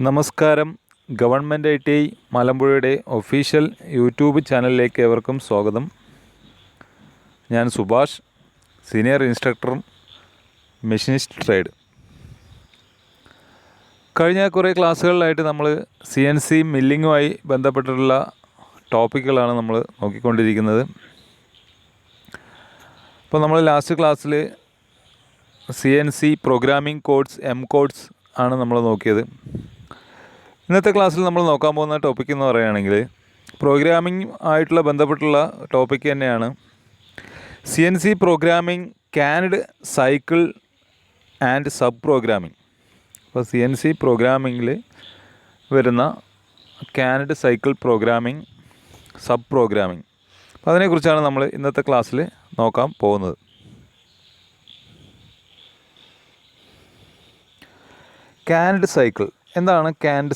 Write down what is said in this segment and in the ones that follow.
നമസ്കാരം. Government ITI മലമ്പുഴയുടെ official YouTube ചാനലിലേക്ക് ഏവർക്കും സ്വാഗതം. ഞാൻ സുഭാഷ്, സീനിയർ ഇൻസ്ട്രക്ടറും മെഷീനിസ്റ്റ് ട്രേഡ്. കഴിഞ്ഞ കുറേ ക്ലാസ്സുകളിലായിട്ട് നമ്മൾ CNC മില്ലിങ്ങുമായി ബന്ധപ്പെട്ടിട്ടുള്ള ടോപ്പിക്കുകളാണ് നമ്മൾ നോക്കിക്കൊണ്ടിരിക്കുന്നത്. അപ്പോൾ നമ്മൾ ലാസ്റ്റ് ക്ലാസ്സിൽ CNC പ്രോഗ്രാമിംഗ് കോഡ്സ് കോഡ്സ് ആണ് നമ്മൾ നോക്കിയത്. ഇന്നത്തെ ക്ലാസ്സിൽ നമ്മൾ നോക്കാൻ പോകുന്ന ടോപ്പിക് എന്ന് പറയുകയാണെങ്കിൽ പ്രോഗ്രാമിംഗ് ആയിട്ടുള്ള ബന്ധപ്പെട്ടുള്ള ടോപ്പിക് തന്നെയാണ്. CNC programming, Kant cycle and sub programming. അപ്പോൾ CNC പ്രോഗ്രാമിങ്ങിൽ വരുന്ന Kant cycle programming, sub programming, അപ്പോൾ അതിനെക്കുറിച്ചാണ് നമ്മൾ ഇന്നത്തെ ക്ലാസ്സിൽ നോക്കാൻ പോകുന്നത്. കാൻഡ് സൈക്കിൾ എന്താണ്? കാൻഡ്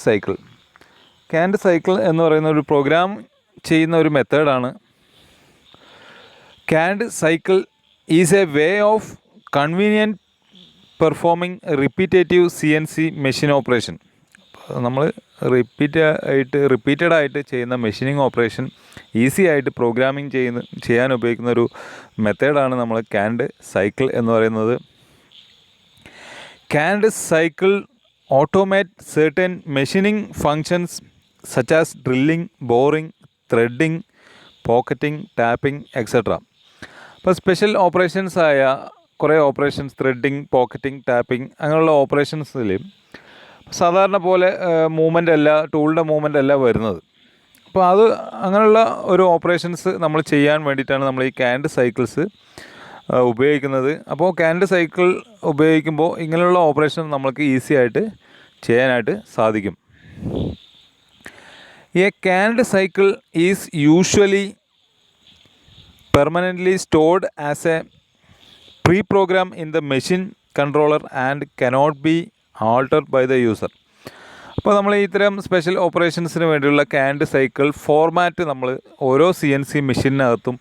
സൈക്കിൾ എന്ന് പറയുന്ന ഒരു പ്രോഗ്രാം ചെയ്യുന്ന ഒരു മെത്തേഡാണ്. Kant cycle is a way of convenient performing repetitive CNC machine operation. നമ്മൾ റിപ്പീറ്റഡായിട്ട് ചെയ്യുന്ന മെഷീനിങ് ഓപ്പറേഷൻ ഈസി ആയിട്ട് പ്രോഗ്രാമിംഗ് ചെയ്യാൻ ഉപയോഗിക്കുന്ന ഒരു മെത്തേഡാണ് നമ്മൾ കാൻഡ് സൈക്കിൾ എന്ന് പറയുന്നത്. Canned cycle automate certain machining functions such as drilling, boring, threading, pocketing, tapping, etc. അപ്പോൾ സ്പെഷ്യൽ ഓപ്പറേഷൻസ് ആയ കുറേ ഓപ്പറേഷൻസ്, ത്രെഡിങ്, പോക്കറ്റിംഗ്, ടാപ്പിംഗ്, അങ്ങനെയുള്ള ഓപ്പറേഷൻസിൽ സാധാരണ പോലെ ടൂളിൻ്റെ മൂവ്മെൻ്റ് അല്ല വരുന്നത്. അപ്പോൾ അങ്ങനെയുള്ള ഒരു ഓപ്പറേഷൻസ് നമ്മൾ ചെയ്യാൻ വേണ്ടിയിട്ടാണ് നമ്മൾ ഈ കാൻഡ് സൈക്കിൾസ് ഉപയോഗിക്കുന്നത്. അപ്പോൾ കാൻഡ് സൈക്കിൾ ഉപയോഗിക്കുമ്പോൾ ഇങ്ങനെയുള്ള ഓപ്പറേഷൻ നമ്മൾക്ക് ഈസി ആയിട്ട് ചെയ്യാനായിട്ട് സാധിക്കും. A canned cycle is usually permanently stored as a pre program in the machine controller and cannot be altered by the user. അപ്പോൾ നമ്മൾ ഇത്തരം സ്പെഷ്യൽ ഓപ്പറേഷൻസിന് വേണ്ടിയുള്ള കാൻഡ് സൈക്കിൾ ഫോർമാറ്റ് നമ്മൾ ഓരോ CNC മെഷീനകത്തും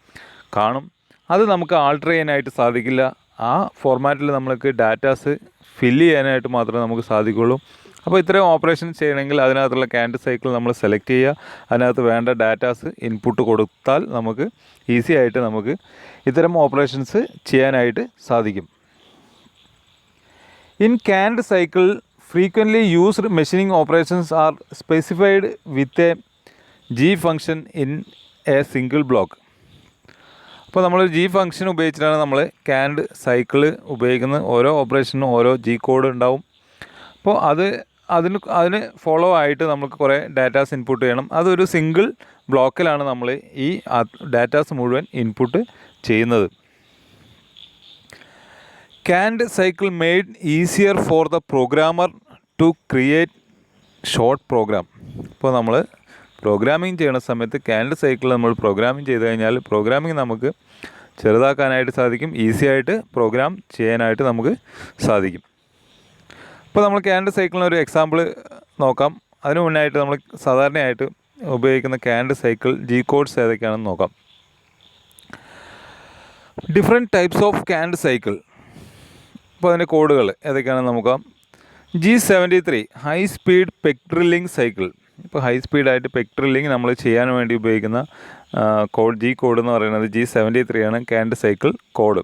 കാണും. അത് നമുക്ക് ആൾട്ടർ ചെയ്യാനായിട്ട് സാധിക്കില്ല. ആ ഫോർമാറ്റിൽ നമുക്ക് ഡാറ്റാസ് ഫില്ല് ചെയ്യാനായിട്ട് മാത്രമേ നമുക്ക് സാധിക്കുള്ളൂ. അപ്പോൾ ഇത്രയും ഓപ്പറേഷൻ ചെയ്യണമെങ്കിൽ അതിനകത്തുള്ള കാൻഡ് സൈക്കിൾ നമ്മൾ സെലക്ട് ചെയ്യുക. അതിനകത്ത് വേണ്ട ഡാറ്റാസ് ഇൻപുട്ട് കൊടുത്താൽ നമുക്ക് ഈസി ആയിട്ട് നമുക്ക് ഇത്തരം ഓപ്പറേഷൻസ് ചെയ്യാനായിട്ട് സാധിക്കും. In Kant cycle frequently used machining operations are specified with a G function in A single block. അപ്പോൾ നമ്മൾ G ഫംഗ്ഷൻ ഉപയോഗിച്ചിട്ടാണ് നമ്മൾ കാൻഡ് സൈക്കിൾ ഉപയോഗിക്കുന്നത്. ഓരോ ഓപ്പറേഷനും ഓരോ G കോഡ് ഉണ്ടാവും. അപ്പോൾ അതിന് ഫോളോ ആയിട്ട് നമുക്ക് കുറേ ഡാറ്റാസ് ഇൻപുട്ട് ചെയ്യണം. അതൊരു സിംഗിൾ ബ്ലോക്കിലാണ് നമ്മൾ ഈ ഡാറ്റാസ് മുഴുവൻ ഇൻപുട്ട് ചെയ്യുന്നത്. Canned cycle made easier for the programmer to create short program. ഇപ്പോൾ നമ്മൾ പ്രോഗ്രാമിംഗ് ചെയ്യുന്ന സമയത്ത് കാൻഡ് സൈക്കിൾ നമ്മൾ പ്രോഗ്രാമിംഗ് ചെയ്ത് കഴിഞ്ഞാൽ പ്രോഗ്രാമിംഗ് നമുക്ക് ചെറുതാക്കാനായിട്ട് സാധിക്കും. ഈസി ആയിട്ട് പ്രോഗ്രാം ചെയ്യാനായിട്ട് നമുക്ക് സാധിക്കും. ഇപ്പോൾ നമ്മൾ കാൻഡ് സൈക്കിളിന് ഒരു എക്സാമ്പിൾ നോക്കാം. അതിന് മുന്നായിട്ട് നമ്മൾ സാധാരണയായിട്ട് ഉപയോഗിക്കുന്ന കാൻഡ് സൈക്കിൾ G കോഡ്സ് ഏതൊക്കെയാണെന്ന് നോക്കാം. Different types of Kant cycle. അപ്പോൾ അതിൻ്റെ കോഡുകൾ ഏതൊക്കെയാണെന്ന് നോക്കാം. G73 high speed peg drilling cycle. ഇപ്പോൾ ഹൈ സ്പീഡായിട്ട് പെഗ് ഡ്രില്ലിംഗ് നമ്മൾ ചെയ്യാൻ വേണ്ടി ഉപയോഗിക്കുന്ന G കോഡ് എന്ന് പറയുന്നത് G73 ആണ് കാൻഡ് സൈക്കിൾ കോഡ്.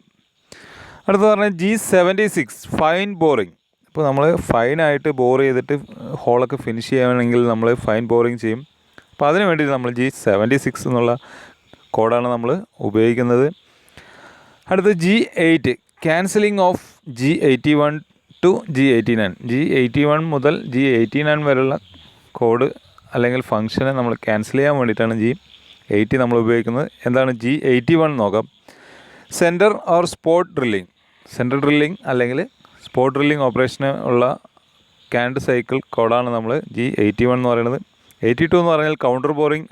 അടുത്ത പറഞ്ഞാൽ G76 ഫൈൻ ബോറിംഗ്. ഇപ്പോൾ നമ്മൾ ഫൈനായിട്ട് ബോർ ചെയ്തിട്ട് ഹോളൊക്കെ ഫിനിഷ് ചെയ്യണമെങ്കിൽ നമ്മൾ ഫൈൻ ബോറിംഗ് ചെയ്യും. അപ്പോൾ അതിന് വേണ്ടിയിട്ട് നമ്മൾ G76 എന്നുള്ള കോഡാണ് നമ്മൾ ഉപയോഗിക്കുന്നത്. അടുത്ത് G8 cancelling of G81 to G89. G81 മുതൽ G89 വരെയുള്ള കോഡ് അല്ലെങ്കിൽ ഫംഗ്ഷനെ നമ്മൾ ക്യാൻസൽ ചെയ്യാൻ വേണ്ടിയിട്ടാണ് G80 നമ്മൾ ഉപയോഗിക്കുന്നത്. എന്താണ് G81 നോക്കാം. Centre or spot drilling. Centre drilling അല്ലെങ്കിൽ സ്പോട്ട് ഡ്രില്ലിംഗ് ഓപ്പറേഷന് ഉള്ള കാൻഡ് സൈക്കിൾ കോഡാണ് നമ്മൾ G81 എന്ന് പറയുന്നത്. 82 എന്ന് പറഞ്ഞാൽ counter boring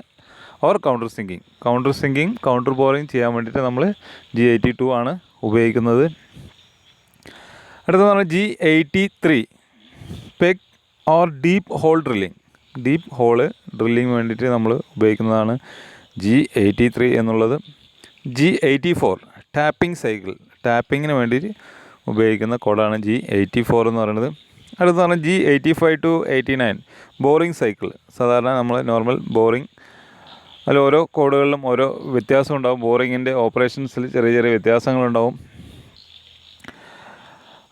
or counter sinking. Counter boring ചെയ്യാൻ വേണ്ടിയിട്ട് നമ്മൾ G82 ആണ് ഉപയോഗിക്കുന്നത്. അടുത്തത് പറഞ്ഞാൽ G83 peg or deep hole drilling. Deep hole drilling വേണ്ടിയിട്ട് നമ്മൾ ഉപയോഗിക്കുന്നതാണ് G83 എന്നുള്ളത്. G84 tapping cycle. ടാപ്പിങ്ങിന് വേണ്ടിയിട്ട് ഉപയോഗിക്കുന്ന കോഡാണ് G84 എന്ന് പറയുന്നത്. അടുത്ത പറഞ്ഞാൽ G85-89 ബോറിംഗ് സൈക്കിൾ. സാധാരണ നമ്മൾ നോർമൽ ബോറിംഗ്, അതിൽ ഓരോ കോഡുകളിലും ഓരോ വ്യത്യാസം ഉണ്ടാകും. ബോറിങ്ങിൻ്റെ ഓപ്പറേഷൻസിൽ ചെറിയ ചെറിയ വ്യത്യാസങ്ങളുണ്ടാവും.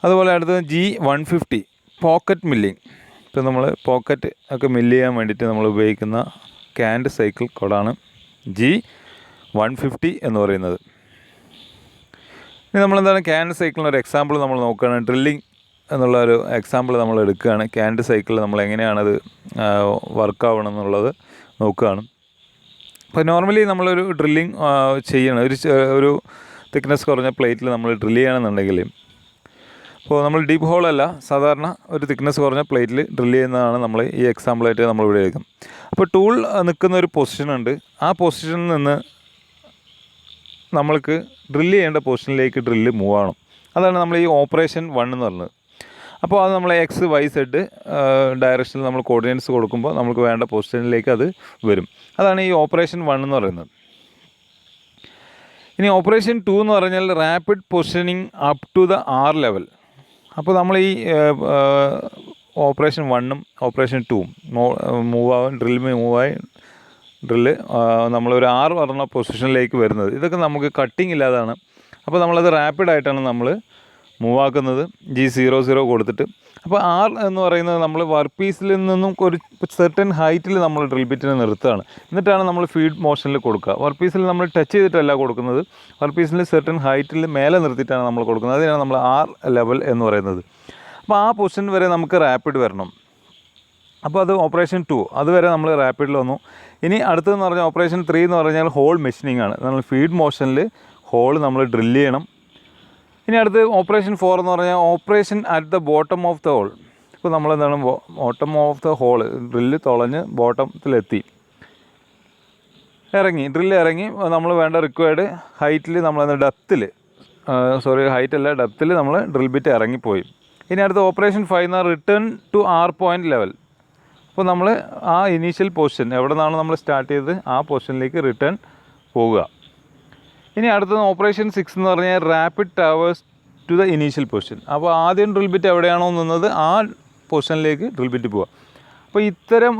അതുപോലെ അടുത്തത് G150 പോക്കറ്റ് മില്ലിങ്. ഇപ്പോൾ നമ്മൾ പോക്കറ്റ് ഒക്കെ മില്ല് ചെയ്യാൻ വേണ്ടിയിട്ട് നമ്മൾ ഉപയോഗിക്കുന്ന ക്യാൻഡ് സൈക്കിൾ കോഡാണ് G150 എന്ന് പറയുന്നത്. ഇനി നമ്മളെന്താണ് ക്യാൻഡ് സൈക്കിളിന് ഒരു എക്സാമ്പിൾ നമ്മൾ നോക്കുകയാണ്. ഡ്രില്ലിങ് എന്നുള്ള ഒരു എക്സാമ്പിൾ നമ്മൾ എടുക്കുകയാണ്. ക്യാൻഡ് സൈക്കിൾ നമ്മൾ എങ്ങനെയാണത് വർക്കാവണം എന്നുള്ളത് നോക്കുകയാണ്. അപ്പോൾ നോർമലി നമ്മളൊരു ഡ്രില്ലിങ് ചെയ്യണം, ഒരു തിക്നെസ് കുറഞ്ഞ പ്ലേറ്റിൽ നമ്മൾ ഡ്രില്ല് ചെയ്യണമെന്നുണ്ടെങ്കിൽ, അപ്പോൾ നമ്മൾ ഡീപ്പ് ഹോളല്ല, സാധാരണ ഒരു തിക്നെസ് കുറഞ്ഞ പ്ലേറ്റിൽ ഡ്രില്ല് ചെയ്യുന്നതാണ് നമ്മൾ ഈ എക്സാമ്പിളായിട്ട് നമ്മളിവിടെ എടുക്കും. അപ്പോൾ ടൂൾ നിൽക്കുന്ന ഒരു പൊസിഷനുണ്ട്. ആ പൊസിഷനിൽ നിന്ന് നമ്മൾക്ക് ഡ്രില്ല് ചെയ്യേണ്ട പൊസിഷനിലേക്ക് ഡ്രില്ല് മൂവ് ആവണം. അതാണ് നമ്മൾ ഈ ഓപ്പറേഷൻ 1 എന്ന് പറയുന്നത്. അപ്പോൾ അത് നമ്മൾ XYZ ഡയറക്ഷനിൽ നമ്മൾ കോർഡിനേറ്റ്സ് കൊടുക്കുമ്പോൾ നമുക്ക് വേണ്ട പൊസിഷനിലേക്ക് അത് വരും. അതാണ് ഈ ഓപ്പറേഷൻ 1 എന്ന് പറയുന്നത്. ഇനി ഓപ്പറേഷൻ 2 എന്ന് പറഞ്ഞാൽ rapid positioning up to the R level. അപ്പോൾ നമ്മൾ ഈ ഓപ്പറേഷൻ 1ഉം ഓപ്പറേഷൻ 2ഉം മൂവാവും, ഡ്രില്ല് നമ്മളൊരു R പറഞ്ഞ പൊസിഷനിലേക്ക് വരുന്നത്. ഇതൊക്കെ നമുക്ക് കട്ടിങ് ഇല്ലാതാണ്. അപ്പോൾ നമ്മളത് റാപ്പിഡായിട്ടാണ് നമ്മൾ മൂവാക്കുന്നത് G00 കൊടുത്തിട്ട്. അപ്പോൾ R എന്ന് പറയുന്നത് നമ്മൾ വർക്ക് പീസിൽ നിന്നും ഒരു സെർട്ടൻ ഹൈറ്റിൽ നമ്മൾ ഡ്രിൽ ബിറ്റിനെ നിർത്തുകയാണ്. എന്നിട്ടാണ് നമ്മൾ ഫീഡ് മോഷനിൽ കൊടുക്കുക. വർക്ക് പീസിൽ നമ്മൾ ടച്ച് ചെയ്തിട്ടല്ല കൊടുക്കുന്നത്, വർക്ക് പീസിൽ സെർട്ടൻ ഹൈറ്റിൽ മേലെ നിർത്തിയിട്ടാണ് നമ്മൾ കൊടുക്കുന്നത്. അതിനാണ് നമ്മൾ R ലെവൽ എന്ന് പറയുന്നത്. അപ്പോൾ ആ പൊസിഷൻ വരെ നമുക്ക് റാപ്പിഡ് വരണം. അപ്പോൾ അത് ഓപ്പറേഷൻ 2, അതുവരെ നമ്മൾ റാപ്പിഡിൽ വന്നു. ഇനി അടുത്തതെന്ന് പറഞ്ഞാൽ ഓപ്പറേഷൻ 3 എന്ന് പറഞ്ഞാൽ ഹോൾ മെഷീനിങ് ആണ്. നമ്മൾ ഫീഡ് മോഷനിൽ ഹോൾ നമ്മൾ ഡ്രില്ല് ചെയ്യണം. ഇനി അടുത്ത് ഓപ്പറേഷൻ 4 എന്ന് പറഞ്ഞാൽ operation at the bottom of the hole. ഇപ്പോൾ നമ്മളെന്താണ് bottom of the hole, drill തുളഞ്ഞ് ബോട്ടത്തിലെത്തി ഇറങ്ങി, ഡ്രില്ല് ഇറങ്ങി, നമ്മൾ വേണ്ട റിക്വയർഡ് ഹൈറ്റിൽ നമ്മൾ ഡെപ്തിൽ നമ്മൾ ഡ്രിൽ ബിറ്റ് ഇറങ്ങിപ്പോയി. ഇനി അടുത്ത ഓപ്പറേഷൻ 5 എന്നാൽ return to R point level. അപ്പോൾ നമ്മൾ ആ ഇനീഷ്യൽ പൊസിഷൻ എവിടെ നിന്നാണ് നമ്മൾ സ്റ്റാർട്ട് ചെയ്തത് ആ പൊസിഷനിലേക്ക് റിട്ടേൺ പോവുക. ഇനി അടുത്തത് ഓപ്പറേഷൻ 6 എന്ന് പറഞ്ഞാൽ rapid traverse to the initial position. അപ്പോൾ ആദ്യം ഡ്രിൽ ബിറ്റ് എവിടെയാണോ നിന്നത് ആ പൊസിഷനിലേക്ക് ഡ്രിൽ ബിറ്റ് പോവുക. അപ്പോൾ ഇത്രയും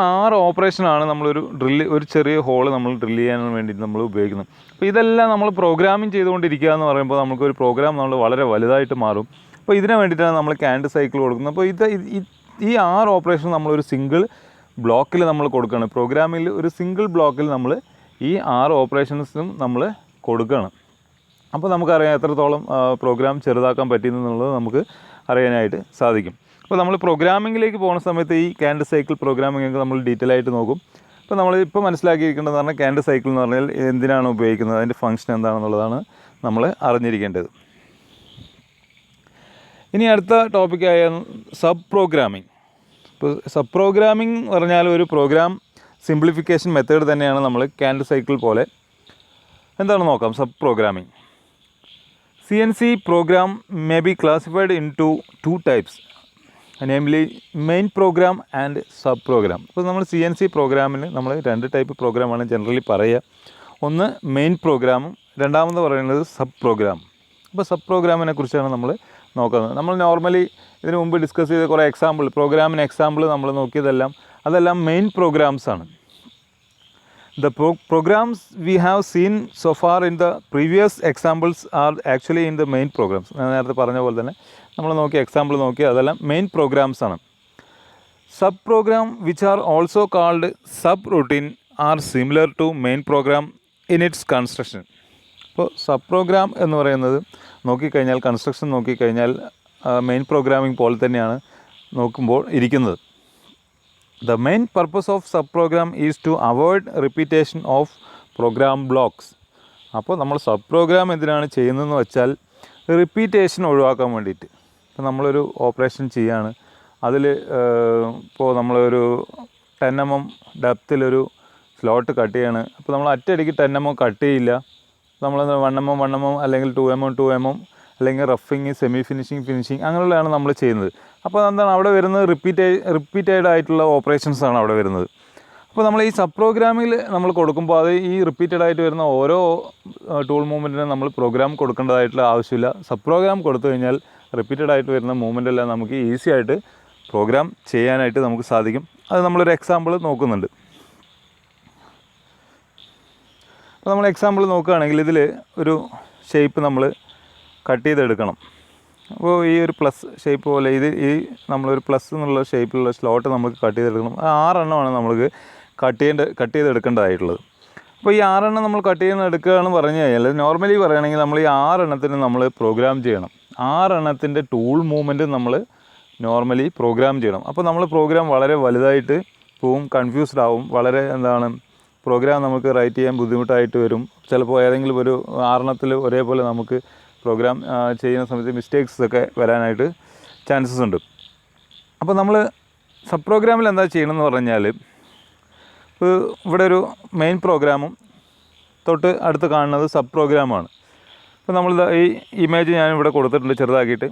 6 ഓപ്പറേഷനാണ് ഒരു ചെറിയ ഹോള് നമ്മൾ ഡ്രില്ല് ചെയ്യാൻ വേണ്ടിയിട്ട് നമ്മൾ ഉപയോഗിക്കുന്നത്. അപ്പോൾ ഇതെല്ലാം നമ്മൾ പ്രോഗ്രാമിംഗ് ചെയ്തുകൊണ്ടിരിക്കുക എന്ന് പറയുമ്പോൾ നമുക്കൊരു പ്രോഗ്രാം നമ്മൾ വളരെ വലുതായിട്ട് മാറും. അപ്പോൾ ഇതിന് വേണ്ടിയിട്ടാണ് നമ്മൾ ക്യാൻഡ് സൈക്കിൾ കൊടുക്കുന്നത്. അപ്പോൾ ഈ 6 ഓപ്പറേഷൻ നമ്മളൊരു സിംഗിൾ ബ്ലോക്കിൽ നമ്മൾ കൊടുക്കുകയാണ്. പ്രോഗ്രാമിൽ ഒരു സിംഗിൾ ബ്ലോക്കിൽ നമ്മൾ ഈ 6 ഓപ്പറേഷൻസും നമ്മൾ കൊടുക്കുകയാണ്. അപ്പോൾ നമുക്കറിയാം എത്രത്തോളം പ്രോഗ്രാം ചെറുതാക്കാൻ പറ്റുമെന്നുള്ളത് നമുക്ക് അറിയാനായിട്ട് സാധിക്കും. അപ്പോൾ നമ്മൾ പ്രോഗ്രാമിങ്ങിലേക്ക് പോകുന്ന സമയത്ത് ഈ ക്യാൻഡ് സൈക്കിൾ പ്രോഗ്രാമിംഗ് നമ്മൾ ഡീറ്റെയിൽ ആയിട്ട് നോക്കും. അപ്പോൾ നമ്മൾ ഇപ്പോൾ മനസ്സിലാക്കിയിരിക്കേണ്ടതെന്ന് പറഞ്ഞാൽ ക്യാൻഡ് സൈക്കിൾ എന്ന് പറഞ്ഞാൽ എന്തിനാണ് ഉപയോഗിക്കുന്നത്, അതിൻ്റെ ഫംഗ്ഷൻ എന്താണെന്നുള്ളതാണ് നമ്മൾ അറിഞ്ഞിരിക്കേണ്ടത്. ഇനി അടുത്ത ടോപ്പിക്കായ സബ് പ്രോഗ്രാമിംഗ്. ഇപ്പോൾ സബ് പ്രോഗ്രാമിംഗ് പറഞ്ഞാൽ ഒരു പ്രോഗ്രാം സിംപ്ലിഫിക്കേഷൻ മെത്തേഡ് തന്നെയാണ് നമ്മൾ ക്യാൻഡ് സൈക്കിൾ പോലെ. എന്താണ് നോക്കാം. Sub programming. CNC program may be classified into 2 types, namely main program and sub program. ഇപ്പോൾ നമ്മൾ CNC പ്രോഗ്രാമിന് നമ്മൾ 2 ടൈപ്പ് പ്രോഗ്രാമാണ് ജനറലി പറയുക. ഒന്ന് മെയിൻ പ്രോഗ്രാമും രണ്ടാമത് പറയുന്നത് സബ് പ്രോഗ്രാം. അപ്പോൾ സബ് പ്രോഗ്രാമിനെ കുറിച്ചാണ് നമ്മൾ നോക്കുന്നത്. നമ്മൾ നോർമലി ഇതിനു മുമ്പ് ഡിസ്കസ് ചെയ്ത കുറേ പ്രോഗ്രാമിന് എക്സാമ്പിൾ നമ്മൾ അതെല്ലാം main പ്രോഗ്രാംസാണ്. The programs we have seen so far in the previous examples are actually in the main programs. ഞാൻ നേരത്തെ പറഞ്ഞ പോലെ തന്നെ നമ്മൾ എക്സാമ്പിൾ അതെല്ലാം മെയിൻ പ്രോഗ്രാംസ് ആണ്. Sub program which are also called subroutine are similar to main program in its construction. ഇപ്പോൾ sub program എന്ന് പറയുന്നത് കൺസ്ട്രക്ഷൻ നോക്കിക്കഴിഞ്ഞാൽ മെയിൻ പ്രോഗ്രാമിംഗ് പോലെ തന്നെയാണ് നോക്കുമ്പോൾ ഇരിക്കുന്നത്. The main purpose of subprogram is to avoid repetition of program blocks. അപ്പോൾ നമ്മൾ സബ് പ്രോഗ്രാം എന്തിനാണ് ചെയ്യുന്നതെന്ന് വെച്ചാൽ റിപ്പീറ്റേഷൻ ഒഴിവാക്കാൻ വേണ്ടിയിട്ട്. ഇപ്പോൾ നമ്മളൊരു ഓപ്പറേഷൻ ചെയ്യാണ്, അതിൽ ഇപ്പോൾ നമ്മളൊരു 10 mm ഡെപ്തിലൊരു സ്ലോട്ട് കട്ട് ചെയ്യാണ്. അപ്പോൾ നമ്മൾ ഒറ്റയടിക്ക് 10 mm കട്ട് ചെയ്യില്ല. നമ്മൾ 1 mm അല്ലെങ്കിൽ 2 mm അല്ലെങ്കിൽ റഫിങ്, സെമി ഫിനിഷിങ് അങ്ങനെയുള്ളതാണ് നമ്മൾ ചെയ്യുന്നത്. അപ്പോൾ എന്താണ് അവിടെ വരുന്നത്, റിപ്പീറ്റഡ് ആയിട്ടുള്ള ഓപ്പറേഷൻസാണ് അവിടെ വരുന്നത്. അപ്പോൾ നമ്മൾ ഈ സബ് പ്രോഗ്രാമിൽ നമ്മൾ കൊടുക്കുമ്പോൾ അത് ഈ റിപ്പീറ്റഡ് ആയിട്ട് വരുന്ന ഓരോ ടൂൾ മൂവ്മെൻറ്റിനും നമ്മൾ പ്രോഗ്രാം കൊടുക്കേണ്ടതായിട്ടുള്ള ആവശ്യമില്ല. സബ് പ്രോഗ്രാം കൊടുത്തു കഴിഞ്ഞാൽ റിപ്പീറ്റഡ് ആയിട്ട് വരുന്ന മൂവ്മെൻ്റ് എല്ലാം നമുക്ക് ഈസി ആയിട്ട് പ്രോഗ്രാം ചെയ്യാനായിട്ട് നമുക്ക് സാധിക്കും. അത് നമ്മളൊരു എക്സാമ്പിൾ നോക്കുന്നുണ്ട്. അപ്പോൾ നമ്മൾ എക്സാമ്പിൾ നോക്കുകയാണെങ്കിൽ ഇതിൽ ഒരു ഷേപ്പ് നമ്മൾ കട്ട് ചെയ്തെടുക്കണം. അപ്പോൾ ഈ ഒരു പ്ലസ് ഷേപ്പ് പോലെ ഈ നമ്മളൊരു പ്ലസ് എന്നുള്ള ഷേപ്പിലുള്ള സ്ലോട്ട് നമുക്ക് കട്ട് ചെയ്തെടുക്കണം. 6 എണ്ണമാണ് നമ്മൾക്ക് കട്ട് ചെയ്തെടുക്കേണ്ടതായിട്ടുള്ളത്. അപ്പോൾ ഈ 6 എണ്ണം നമ്മൾ കട്ട് ചെയ്തെടുക്കുകയെന്ന് പറഞ്ഞു കഴിഞ്ഞാൽ നോർമലി പറയുകയാണെങ്കിൽ നമ്മൾ ഈ 6 എണ്ണത്തിന് നമ്മൾ പ്രോഗ്രാം ചെയ്യണം. 6 എണ്ണത്തിൻ്റെ ടൂൾ മൂവ്മെൻറ്റ് നമ്മൾ നോർമലി പ്രോഗ്രാം ചെയ്യണം. അപ്പോൾ നമ്മൾ പ്രോഗ്രാം വളരെ വലുതായിട്ട് പോവും, കൺഫ്യൂസ്ഡ് ആവും, വളരെ പ്രോഗ്രാം നമുക്ക് റൈറ്റ് ചെയ്യാൻ ബുദ്ധിമുട്ടായിട്ട് വരും. ചിലപ്പോൾ ഏതെങ്കിലും ഒരു 6 എണ്ണത്തിൽ ഒരേപോലെ നമുക്ക് പ്രോഗ്രാം ചെയ്യുന്ന സമയത്ത് മിസ്റ്റേക്സ് ഒക്കെ വരാനായിട്ട് ചാൻസസ് ഉണ്ട്. അപ്പോൾ നമ്മൾ സബ് പ്രോഗ്രാമിൽ എന്താ ചെയ്യണമെന്ന് പറഞ്ഞാൽ, ഇവിടെ ഒരു മെയിൻ പ്രോഗ്രാമും തൊട്ട് അടുത്ത് കാണുന്നത് സബ് പ്രോഗ്രാമാണ്. അപ്പോൾ നമ്മൾ ഈ ഇമേജ് ഞാനിവിടെ കൊടുത്തിട്ടുണ്ട് ചെറുതാക്കിയിട്ട്.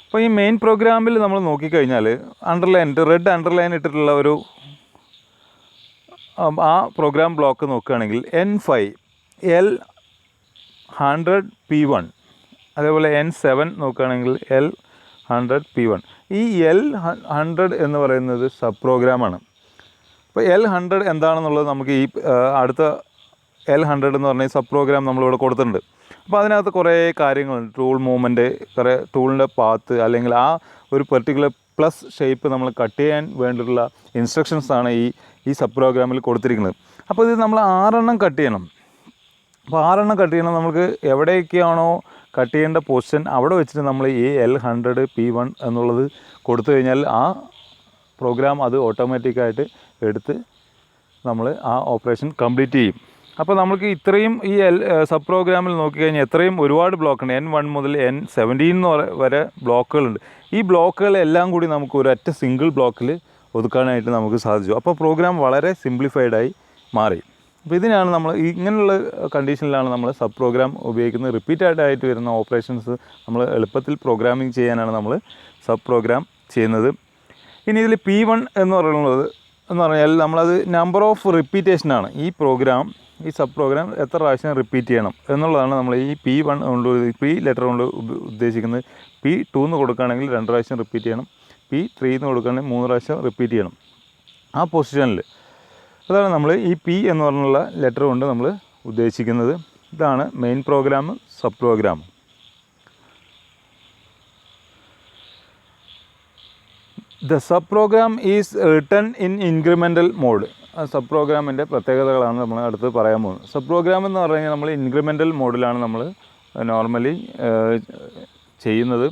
അപ്പോൾ ഈ മെയിൻ പ്രോഗ്രാമിൽ നമ്മൾ നോക്കിക്കഴിഞ്ഞാൽ റെഡ് അണ്ടർലൈൻ ഇട്ടിട്ടുള്ള ഒരു ആ പ്രോഗ്രാം ബ്ലോക്ക് നോക്കുകയാണെങ്കിൽ N5 L100 P1, അതേപോലെ N7 നോക്കുകയാണെങ്കിൽ L100 P1. ഈ L100 എന്ന് പറയുന്നത് സബ് പ്രോഗ്രാമാണ്. അപ്പോൾ L100 എന്താണെന്നുള്ളത് നമുക്ക് ഈ അടുത്ത L100 എന്ന് പറഞ്ഞ സബ് പ്രോഗ്രാം നമ്മളിവിടെ കൊടുത്തിട്ടുണ്ട്. അപ്പോൾ അതിനകത്ത് കുറേ കാര്യങ്ങളുണ്ട്. ടൂൾ മൂവ്മെൻറ്റ്, കുറേ ടൂളിൻ്റെ പാത്ത്, അല്ലെങ്കിൽ ആ ഒരു പെർട്ടിക്കുലർ പ്ലസ് ഷേപ്പ് നമ്മൾ കട്ട് ചെയ്യാൻ വേണ്ടിയിട്ടുള്ള ഇൻസ്ട്രക്ഷൻസാണ് ഈ സബ് പ്രോഗ്രാമിൽ കൊടുത്തിരിക്കുന്നത്. അപ്പോൾ ഇത് നമ്മൾ 6 എണ്ണം കട്ട് ചെയ്യണം. അപ്പോൾ 6 എണ്ണം കട്ട് ചെയ്യണം. നമുക്ക് എവിടെയൊക്കെയാണോ കട്ട് ചെയ്യേണ്ട പൊസിഷൻ അവിടെ വെച്ചിട്ട് നമ്മൾ ഈ L100 P1 എന്നുള്ളത് കൊടുത്തു കഴിഞ്ഞാൽ ആ പ്രോഗ്രാം അത് ഓട്ടോമാറ്റിക്കായിട്ട് എടുത്ത് നമ്മൾ ആ ഓപ്പറേഷൻ കംപ്ലീറ്റ് ചെയ്യും. അപ്പോൾ നമുക്ക് ഇത്രയും ഈ സബ് പ്രോഗ്രാമിൽ നോക്കിക്കഴിഞ്ഞാൽ എത്രയും ഒരുപാട് ബ്ലോക്കുണ്ട്. N1 മുതൽ N17 വരെ ബ്ലോക്കുകളുണ്ട്. ഈ ബ്ലോക്കുകളെല്ലാം കൂടി നമുക്ക് ഒരൊറ്റ സിംഗിൾ ബ്ലോക്കിൽ ഒതുക്കാനായിട്ട് നമുക്ക് സാധിച്ചു. അപ്പോൾ പ്രോഗ്രാം വളരെ സിംപ്ലിഫൈഡായി മാറി. അപ്പോൾ ഇതിനാണ് നമ്മൾ ഇങ്ങനെയുള്ള കണ്ടീഷനിലാണ് നമ്മൾ സബ് പ്രോഗ്രാം ഉപയോഗിക്കുന്നത്. റിപ്പീറ്റഡായിട്ട് വരുന്ന ഓപ്പറേഷൻസ് നമ്മൾ എളുപ്പത്തിൽ പ്രോഗ്രാമിംഗ് ചെയ്യാനാണ് നമ്മൾ സബ് പ്രോഗ്രാം ചെയ്യുന്നത്. ഇനി ഇതിൽ P1 എന്ന് പറഞ്ഞാൽ നമ്മളത് നമ്പർ ഓഫ് റിപ്പീറ്റേഷനാണ്. ഈ സബ് പ്രോഗ്രാം എത്ര പ്രാവശ്യം റിപ്പീറ്റ് ചെയ്യണം എന്നുള്ളതാണ് നമ്മൾ ഈ P1 കൊണ്ട് P ലെറ്റർ കൊണ്ട് ഉദ്ദേശിക്കുന്നത്. P2 എന്ന് കൊടുക്കുകയാണെങ്കിൽ 2 പ്രാവശ്യം റിപ്പീറ്റ് ചെയ്യണം. P3 എന്ന് കൊടുക്കുകയാണെങ്കിൽ 3 പ്രാവശ്യം റിപ്പീറ്റ് ചെയ്യണം ആ പൊസിഷനിൽ. അതാണ് നമ്മൾ ഈ P എന്ന് പറഞ്ഞുള്ള ലെറ്റർ കൊണ്ട് നമ്മൾ ഉദ്ദേശിക്കുന്നത്. ഇതാണ് main program, sub program. The sub program is written in incremental mode. സബ് പ്രോഗ്രാമിൻ്റെ പ്രത്യേകതകളാണ് നമ്മൾ അടുത്ത് പറയാൻ പോകുന്നത്. സബ് പ്രോഗ്രാം എന്ന് പറഞ്ഞു കഴിഞ്ഞാൽ നമ്മൾ ഇൻക്രിമെൻ്റൽ മോഡിലാണ് നമ്മൾ നോർമലി ചെയ്യുന്നത്.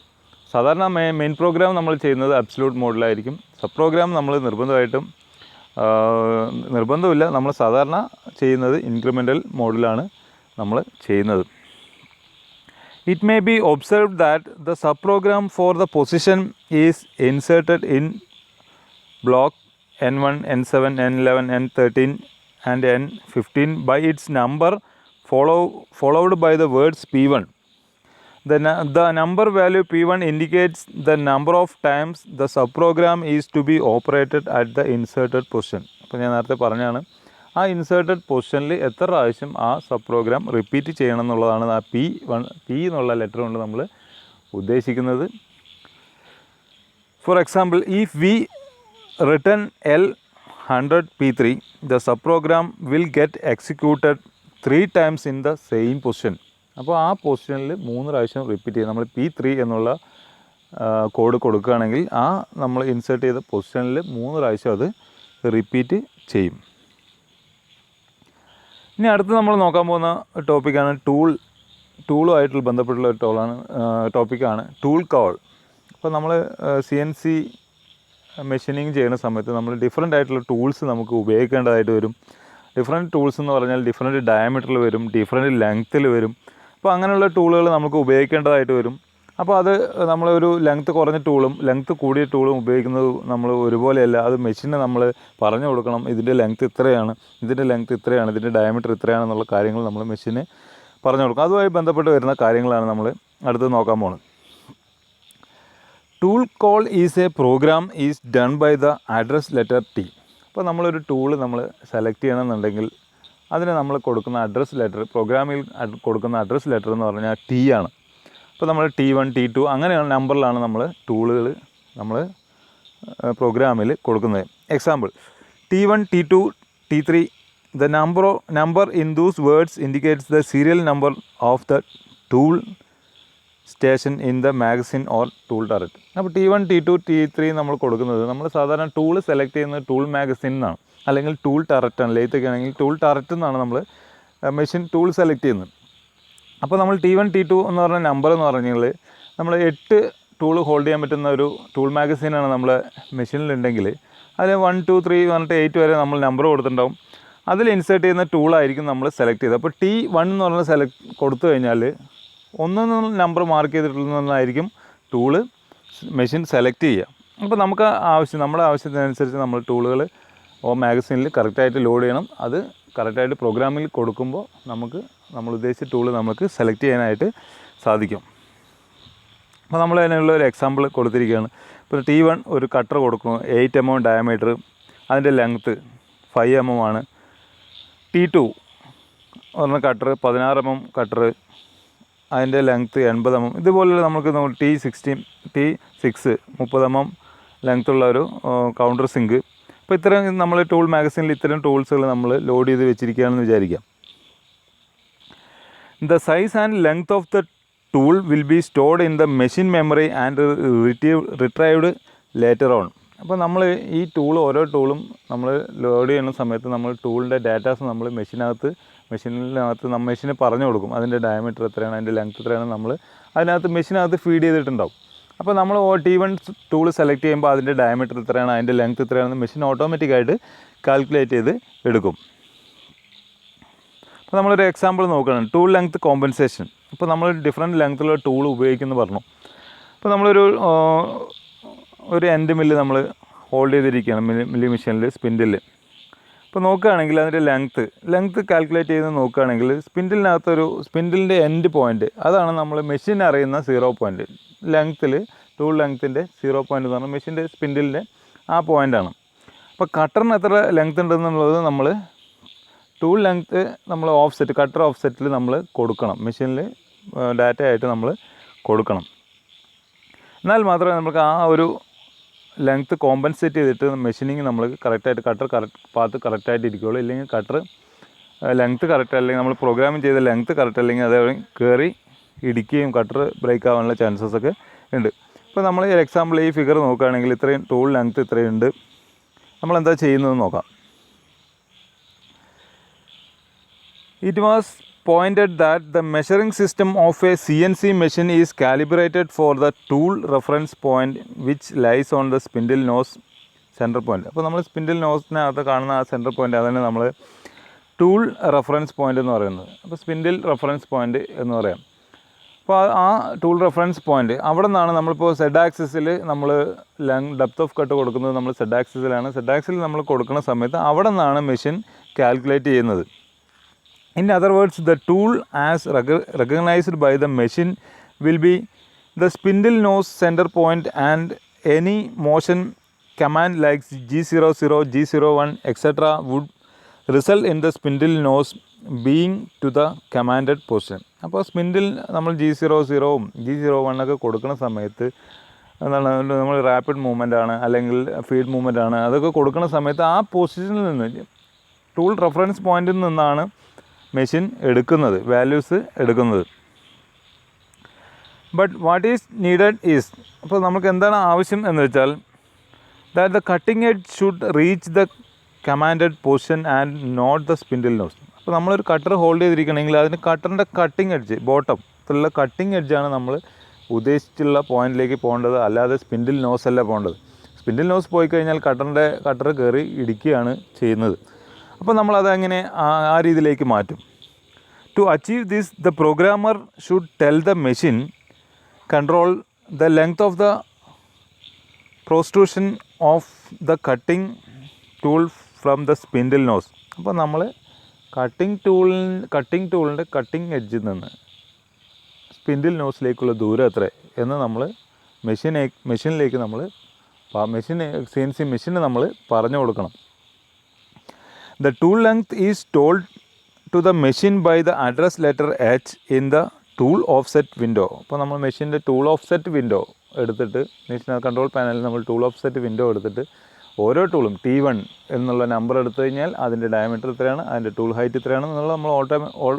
സാധാരണ മെയിൻ പ്രോഗ്രാം നമ്മൾ ചെയ്യുന്നത് അബ്സല്യൂട്ട് മോഡിലായിരിക്കും. സബ് പ്രോഗ്രാം നമ്മൾ നിർബന്ധമില്ല, നമ്മൾ സാധാരണ ചെയ്യുന്നത് ഇൻക്രിമെൻ്റൽ മോഡിലാണ് നമ്മൾ ചെയ്യുന്നത്. It may be observed that the subprogram for the position is inserted in block N1, N7, N11, N13 and N15 by its number followed by the words P1. The number value P1 indicates the number of times the subprogram is to be operated at the inserted position. അപ്പോൾ ഞാൻ നേരത്തെ പറഞ്ഞാണ് ആ inserted പൊസിഷനിൽ എത്ര പ്രാവശ്യം ആ sub programme repeat ചെയ്യണം എന്നുള്ളതാണ് ആ P എന്നുള്ള ലെറ്റർ കൊണ്ട് നമ്മൾ ഉദ്ദേശിക്കുന്നത്. For example, if we written L100 P3, the subprogram will get executed 3 times in the same position. അപ്പോൾ ആ പൊസിഷനിൽ 3 പ്രാവശ്യം റിപ്പീറ്റ് ചെയ്യും. നമ്മൾ P3 എന്നുള്ള കോഡ് കൊടുക്കുകയാണെങ്കിൽ ആ നമ്മൾ ഇൻസേർട്ട് ചെയ്ത പൊസിഷനിൽ 3 പ്രാവശ്യം അത് റിപ്പീറ്റ് ചെയ്യും. ഇനി അടുത്ത് നമ്മൾ നോക്കാൻ പോകുന്ന ടോപ്പിക്കാണ് ടൂളുമായിട്ടുള്ള ബന്ധപ്പെട്ടുള്ള ഒരു ടോപ്പിക്കാണ് ടൂൾ കോൾ. അപ്പോൾ നമ്മൾ CNC മെഷീനിങ് ചെയ്യുന്ന സമയത്ത് നമ്മൾ ഡിഫറെൻ്റ് ആയിട്ടുള്ള ടൂൾസ് നമുക്ക് ഉപയോഗിക്കേണ്ടതായിട്ട് വരും. ഡിഫറെൻറ്റ് ടൂൾസ് എന്ന് പറഞ്ഞാൽ ഡിഫറെൻറ്റ് ഡയമീറ്ററിൽ വരും, ഡിഫറെൻറ്റ് ലെങ്ത്തിൽ വരും. അപ്പോൾ അങ്ങനെയുള്ള ടൂളുകൾ നമുക്ക് ഉപയോഗിക്കേണ്ടതായിട്ട് വരും. അപ്പോൾ അത് നമ്മളൊരു ലെങ്ത്ത് കുറഞ്ഞ ടൂളും ലെങ്ത്ത് കൂടിയ ടൂളും ഉപയോഗിക്കുന്നത് നമ്മൾ ഒരുപോലെയല്ല. അത് മെഷീന് നമ്മൾ പറഞ്ഞു കൊടുക്കണം, ഇതിൻ്റെ ലെങ്ത്ത് ഇത്രയാണ്, ഇതിൻ്റെ ലെങ്ത്ത് ഇത്രയാണ്, ഇതിൻ്റെ ഡയമീറ്റർ ഇത്രയാണെന്നുള്ള കാര്യങ്ങൾ നമ്മൾ മെഷീന് പറഞ്ഞു കൊടുക്കും. അതുമായി ബന്ധപ്പെട്ട് വരുന്ന കാര്യങ്ങളാണ് നമ്മൾ അടുത്ത് നോക്കാൻ പോകുന്നത്. Tool call is a program is done by the address letter T. അപ്പോൾ നമ്മളൊരു ടൂള് നമ്മൾ സെലക്ട് ചെയ്യണമെന്നുണ്ടെങ്കിൽ അതിന് നമ്മൾ കൊടുക്കുന്ന അഡ്രസ് ലെറ്റർ, പ്രോഗ്രാമിൽ കൊടുക്കുന്ന അഡ്രസ് ലെറ്റർ എന്ന് പറഞ്ഞാൽ T ആണ്. ഇപ്പോൾ നമ്മൾ T1 T2 അങ്ങനെയുള്ള നമ്പറിലാണ് നമ്മൾ ടൂളുകൾ നമ്മൾ പ്രോഗ്രാമിൽ കൊടുക്കുന്നത്. Example T1 T2 T3 the number in those words indicates the serial number of the tool station in the magazine or tool turret. അപ്പോൾ T1 T2 T3 നമ്മൾ കൊടുക്കുന്നത് നമ്മൾ സാധാരണ ടൂൾ സെലക്ട് ചെയ്യുന്നത് ടൂൾ മാഗസിൻ എന്നാണ്, അല്ലെങ്കിൽ ടൂൾ ടററ്റാണ്. ലെയ്ത്തൊക്കെ ആണെങ്കിൽ tool turret എന്നാണ് നമ്മൾ മെഷീൻ ടൂൾ സെലക്ട് ചെയ്യുന്നത്. അപ്പോൾ നമ്മൾ T1 T2 എന്ന് പറഞ്ഞ നമ്പർ എന്ന് പറഞ്ഞാൽ നമ്മൾ 8 ടൂൾ ഹോൾഡ് ചെയ്യാൻ പറ്റുന്ന ഒരു ടൂൾ മാഗസീനാണ് നമ്മൾ മെഷീനിലുണ്ടെങ്കിൽ അതിൽ 1 2 3 പറഞ്ഞിട്ട് 8 വരെ നമ്മൾ നമ്പർ കൊടുത്തിട്ടുണ്ടാവും. അതിൽ ഇൻസേർട്ട് ചെയ്യുന്ന ടൂളായിരിക്കും നമ്മൾ സെലക്ട് ചെയ്തത്. അപ്പോൾ T1 എന്ന് പറഞ്ഞ കൊടുത്തു കഴിഞ്ഞാൽ 1 നമ്പർ മാർക്ക് ചെയ്തിട്ടുള്ളതായിരിക്കും ടൂള് മെഷീൻ സെലക്ട് ചെയ്യുക. അപ്പോൾ നമുക്ക് നമ്മുടെ ആവശ്യത്തിനനുസരിച്ച് നമ്മൾ ടൂളുകൾ മാഗസീനിൽ കറക്റ്റായിട്ട് ലോഡ് ചെയ്യണം. അത് കറക്റ്റായിട്ട് പ്രോഗ്രാമിൽ കൊടുക്കുമ്പോൾ നമ്മൾ ഉദ്ദേശിച്ച ടൂള് നമുക്ക് സെലക്ട് ചെയ്യാനായിട്ട് സാധിക്കും. അപ്പോൾ നമ്മൾ അതിനുള്ള ഒരു എക്സാമ്പിൾ കൊടുത്തിരിക്കുകയാണ്. ഇപ്പോൾ T1 ഒരു കട്ടർ കൊടുക്കുന്നു, 8 mm ഡയമീറ്റർ, അതിൻ്റെ ലെങ്ത്ത് 5 mm ആണ്. T2 പറഞ്ഞ കട്ടർ 16 mm കട്ടർ, അതിൻ്റെ ലെങ്ത്ത് 80 mm. ഇതുപോലെ നമുക്ക് T6 30 mm ലെങ്ത്തുള്ള ഒരു കൗണ്ടർ സിങ്ക്. അപ്പോൾ ഇത്രയും നമ്മൾ ടൂൾ മാഗസീനിൽ ഇത്തരം ടൂൾസുകൾ നമ്മൾ ലോഡ് ചെയ്ത് വെച്ചിരിക്കുകയാണെന്ന് വിചാരിക്കാം. The size and length of the tool will be stored in the machine memory and retrieved later on. അപ്പോൾ നമ്മൾ ഈ ഓരോ ടൂളും നമ്മൾ ലോഡ് ചെയ്യുന്ന സമയത്ത് നമ്മൾ ടൂളിൻ്റെ ഡാറ്റാസ് നമ്മൾ മെഷീനിനകത്ത് മെഷീന് പറഞ്ഞു കൊടുക്കും. അതിൻ്റെ ഡയമീറ്റർ എത്രയാണ്, അതിൻ്റെ ലെങ്ത്ത് എത്രയാണ് നമ്മൾ മെഷീനകത്ത് ഫീഡ് ചെയ്തിട്ടുണ്ടാവും. അപ്പോൾ നമ്മൾ T1 ടൂൾ സെലക്ട് ചെയ്യുമ്പോൾ അതിൻ്റെ ഡയമീറ്റർ എത്രയാണ്, അതിൻ്റെ ലെങ്ത്ത് എത്രയാണെന്ന് മെഷീൻ ഓട്ടോമാറ്റിക്കായിട്ട് കാൽക്കുലേറ്റ് ചെയ്ത് എടുക്കും. അപ്പോൾ നമ്മളൊരു എക്സാമ്പിൾ നോക്കുകയാണ്, ടൂൾ ലെങ്ത്ത് കോമ്പൻസേഷൻ. ഇപ്പോൾ നമ്മൾ ഡിഫറെൻറ്റ് ലെങ്ത്തുള്ള ടൂൾ ഉപയോഗിക്കുന്നു പറഞ്ഞു. അപ്പോൾ നമ്മളൊരു എൻഡ് മില്ല് നമ്മൾ ഹോൾഡ് ചെയ്തിരിക്കുകയാണ് മില്ലി മെഷീനിൽ സ്പിൻഡിൽ. ഇപ്പോൾ നോക്കുകയാണെങ്കിൽ അതിൻ്റെ ലെങ്ത്ത് കാൽക്കുലേറ്റ് ചെയ്ത് നോക്കുകയാണെങ്കിൽ സ്പിൻഡിലിൻ്റെ എൻഡ് പോയിൻറ്റ് അതാണ് നമ്മൾ മെഷീൻ അറിയുന്ന 0 പോയിൻറ്റ്. ടൂൾ ലെങ്ത്തിൻ്റെ 0 പോയിൻറ്റ് എന്ന് പറഞ്ഞാൽ മെഷീൻ്റെ സ്പിൻഡിലിൻ്റെ ആ പോയിൻ്റാണ്. അപ്പോൾ കട്ടറിന് എത്ര ലെങ്ത്ത് ഉണ്ടെന്നുള്ളത് നമ്മൾ ടൂൾ ലെങ്ത്ത് നമ്മൾ കട്ടർ ഓഫ്സെറ്റിൽ നമ്മൾ കൊടുക്കണം, മെഷീനിൽ ഡാറ്റയായിട്ട് നമ്മൾ കൊടുക്കണം. എന്നാൽ മാത്രമേ നമുക്ക് ആ ഒരു ലെങ്ത്ത് കോമ്പൻസേറ്റ് ചെയ്തിട്ട് മെഷീനിങ് നമ്മൾ കറക്റ്റായിട്ട് പാത്ത് കറക്റ്റായിട്ട് ഇരിക്കുകയുള്ളൂ. ഇല്ലെങ്കിൽ കട്ടർ ലെങ്ത്ത് കറക്റ്റ് അല്ലെങ്കിൽ നമ്മൾ പ്രോഗ്രാമിങ് ചെയ്ത ലെങ്ത്ത് കറക്റ്റ് അല്ലെങ്കിൽ അത് കയറി ഇടിക്കുകയും കട്ടർ ബ്രേക്ക് ആവാനുള്ള ചാൻസസ് ഒക്കെ ഉണ്ട്. ഇപ്പോൾ നമ്മൾ ഈ എക്സാമ്പിൾ ഈ ഫിഗർ നോക്കുകയാണെങ്കിൽ ഇത്രയും ടൂൾ ലെങ്ത്ത് ഇത്രയുണ്ട്. നമ്മളെന്താ ചെയ്യുന്നതെന്ന് നോക്കാം. It was pointed that the measuring system of a CNC machine is calibrated for the tool reference point which lies on the spindle nose center point. അപ്പോൾ നമ്മൾ സ്പിൻഡിൽ നോസിനകത്ത് കാണുന്ന ആ സെൻറ്റർ പോയിൻ്റ് അതാണ് നമ്മൾ tool reference point എന്ന് പറയുന്നത്. അപ്പോൾ spindle reference point എന്ന് പറയാം. അപ്പോൾ ആ ടൂൾ റെഫറൻസ് പോയിൻ്റ് അവിടെ നിന്നാണ് നമ്മളിപ്പോൾ സെഡ് ആക്സിസിൽ നമ്മൾ ഡെപ്ത് ഓഫ് കട്ട് കൊടുക്കുന്നത് നമ്മൾ സെഡ് ആക്സിസിലാണ്. സെഡ് ആക്സിൽ നമ്മൾ കൊടുക്കുന്ന സമയത്ത് അവിടെ നിന്നാണ് മെഷീൻ കാൽക്കുലേറ്റ് ചെയ്യുന്നത്. In other words, the tool as recognized by the machine will be the spindle nose center point, and any motion command like G00, G01, etc. would result in the spindle nose being to the commanded position. അപ്പോൾ spindle നമ്മൾ G00 G01 ഒക്കെ കൊടുക്കുന്ന സമയത്ത് എന്താണ് നമ്മൾ rapid movement ആണ് അല്ലെങ്കിൽ feed movement ആണ് അതൊക്കെ കൊടുക്കുന്ന സമയത്ത് ആ പൊസിഷനിൽ നിന്ന് ടൂൾ റെഫറൻസ് പോയിൻറ്റിൽ നിന്നാണ് മെഷീൻ വാല്യൂസ് എടുക്കുന്നത്. But what is needed is, അപ്പോൾ നമുക്ക് എന്താണ് ആവശ്യം എന്ന് വെച്ചാൽ that the cutting edge should reach the commanded position and not the spindle nose. അപ്പോൾ നമ്മളൊരു കട്ടർ ഹോൾഡ് ചെയ്തിരിക്കണമെങ്കിൽ അതിന് കട്ടറിൻ്റെ കട്ടിംഗ് എഡ്ജ് ബോട്ടത്തിലുള്ള കട്ടിംഗ് എഡ്ജാണ് നമ്മൾ ഉദ്ദേശിച്ചുള്ള പോയിൻറ്റിലേക്ക് പോകേണ്ടത്, അല്ലാതെ സ്പിൻഡിൽ നോസ് അല്ല പോകേണ്ടത്. സ്പിൻഡിൽ നോസ് പോയി കഴിഞ്ഞാൽ കട്ടർ കയറി ഇടിക്കുകയാണ് ചെയ്യുന്നത്. അപ്പോൾ നമ്മളതങ്ങനെ ആ രീതിയിലേക്ക് മാറ്റും. To achieve this the programmer should tell the machine control the length of the protrusion of the cutting tool from the spindle nose. അപ്പോൾ നമ്മൾ കട്ടിംഗ് ടൂളിൻ്റെ കട്ടിംഗ് എഡ്ജിൽ നിന്ന് സ്പിൻഡിൽ നോസിലേക്കുള്ള ദൂരം എത്ര എന്ന് നമ്മൾ മെഷീനിലേക്ക് നമ്മൾ CNC മെഷീന് നമ്മൾ പറഞ്ഞു കൊടുക്കണം. The tool length is told to the machine by the address letter H in the tool offset window. അപ്പോൾ നമ്മൾ മെഷീൻ്റെ ടൂൾ ഓഫ്സെറ്റ് വിൻഡോ എടുത്തിട്ട് മെഷീൻ കൺട്രോൾ പാനലിൽ നമ്മൾ ടൂൾ ഓഫ്സെറ്റ് വിൻഡോ എടുത്തിട്ട് ഓരോ ടൂളും T1 എന്നുള്ള നമ്പർ എടുത്തു കഴിഞ്ഞാൽ അതിൻ്റെ ഡയമീറ്റർ ഇത്രയാണ്, അതിൻ്റെ ടൂൾ ഹൈറ്റ് ഇത്രയാണ് എന്നുള്ളത് നമ്മൾ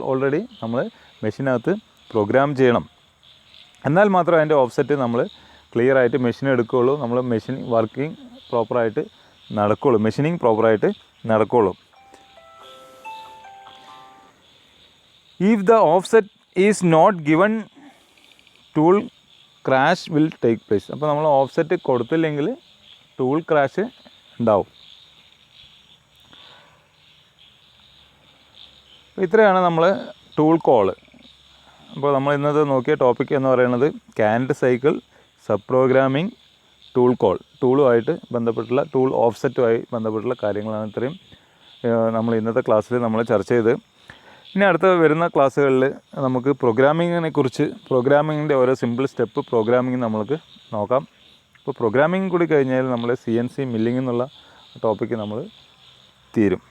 ഓൾറെഡി നമ്മൾ മെഷീനകത്ത് പ്രോഗ്രാം ചെയ്യണം. എന്നാൽ മാത്രമേ അതിൻ്റെ ഓഫ്സെറ്റ് നമ്മൾ ക്ലിയർ ആയിട്ട് മെഷീൻ എടുക്കുകയുള്ളൂ, നമ്മൾ മെഷീൻ വർക്കിംഗ് പ്രോപ്പറായിട്ട് നടക്കുകയുള്ളൂ, മെഷീനിങ് പ്രോപ്പറായിട്ട് നടക്കുകയുള്ളൂ. If the offset is not given tool crash will take place. അപ്പോൾ നമ്മൾ ഓഫ്സെറ്റ് കൊടുത്തില്ലെങ്കിൽ ടൂൾ ക്രാഷ് ഉണ്ടാവും. ഇത്രയാണ് നമ്മൾ ടൂൾ കോള്. അപ്പോൾ നമ്മൾ ഇന്നത്തെ നോക്കിയ ടോപ്പിക് എന്ന് പറയുന്നത് canned cycle, sub programming, tool call, ടൂളുമായിട്ട് ബന്ധപ്പെട്ടുള്ള ടൂൾ ഓഫ്സെറ്റുമായി ബന്ധപ്പെട്ടുള്ള കാര്യങ്ങളാണ് ഇത്രയും നമ്മൾ ഇന്നത്തെ ക്ലാസ്സിൽ നമ്മൾ ചർച്ച ചെയ്ത്. ഇനി അടുത്ത വരുന്ന ക്ലാസ്സുകളിൽ നമുക്ക് പ്രോഗ്രാമിങ്ങിനെ കുറിച്ച്, പ്രോഗ്രാമിങ്ങിൻ്റെ ഓരോ സിമ്പിൾ സ്റ്റെപ്പ് പ്രോഗ്രാമിംഗ് നമ്മൾക്ക് നോക്കാം. അപ്പോൾ പ്രോഗ്രാമിംഗ് കൂടി കഴിഞ്ഞാൽ നമ്മൾ CNC മില്ലിംഗ് എന്നുള്ള ടോപ്പിക്ക് നമ്മൾ തീരും.